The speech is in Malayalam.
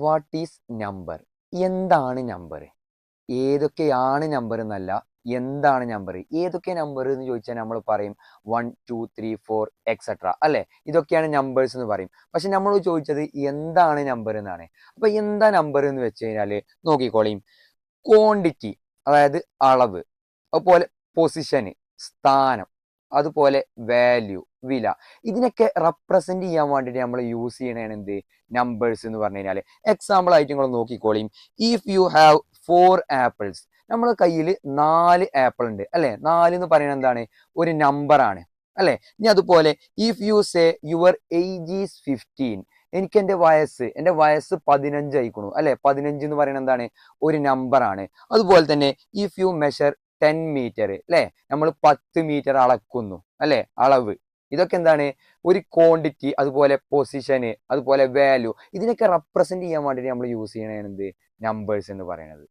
What is number? എന്താണ് നമ്പർ? ഏതൊക്കെയാണ് നമ്പർ എന്നല്ല, എന്താണ് നമ്പർ? ഏതൊക്കെ നമ്പർ എന്ന് ചോദിച്ചാൽ നമ്മൾ പറയും 1 2 3 4 എക്സെട്ര അല്ലേ? ഇതൊക്കെയാണ് നമ്പേഴ്സ് എന്ന് പറയും. പക്ഷെ നമ്മൾ ചോദിച്ചത് എന്താണ് നമ്പർ എന്നാണ്. അപ്പൊ എന്താ നമ്പർ എന്ന് വെച്ച് കഴിഞ്ഞാല് നോക്കിക്കോളീം. ക്വാണ്ടിറ്റി, അതായത് അളവ്, അതുപോലെ പൊസിഷന്, സ്ഥാനം, അതുപോലെ വാല്യൂ, വില. ഇതിനൊക്കെ റെപ്രസെന്റ് ചെയ്യാൻ വേണ്ടിയിട്ട് നമ്മൾ യൂസ് ചെയ്യണതാണ് എന്ത്? നമ്പേഴ്സ് എന്ന് പറഞ്ഞു കഴിഞ്ഞാൽ. എക്സാമ്പിൾ ആയിട്ട് നിങ്ങൾ നോക്കിക്കോളീം. ഇഫ് യു ഹാവ് 4 ആപ്പിൾസ്, നമ്മളെ കയ്യിൽ 4 ആപ്പിൾ ഉണ്ട് അല്ലെ? 4 എന്ന് പറയുന്നത് എന്താണ്? ഒരു നമ്പർ ആണ് അല്ലെ? ഇനി അതുപോലെ if you say your age is 15, എനിക്ക് എൻ്റെ വയസ്സ് 15 ആയിക്കണു അല്ലെ? 15 എന്ന് പറയുന്നത് എന്താണ്? ഒരു നമ്പർ ആണ്. അതുപോലെ തന്നെ ഇഫ് യു മെഷർ 10 മീറ്റർ അല്ലെ? നമ്മൾ 10 മീറ്റർ അളക്കുന്നു അല്ലെ? അളവ്. ഇതൊക്കെ എന്താണ്? ഒരു ക്വാണ്ടിറ്റി, അതുപോലെ പൊസിഷന്, അതുപോലെ വാല്യൂ. ഇതിനൊക്കെ റെപ്രസെന്റ് ചെയ്യാൻ വേണ്ടിയിട്ട് നമ്മൾ യൂസ് ചെയ്യണത് എന്ത്? നമ്പേഴ്സ് എന്ന് പറയുന്നത്.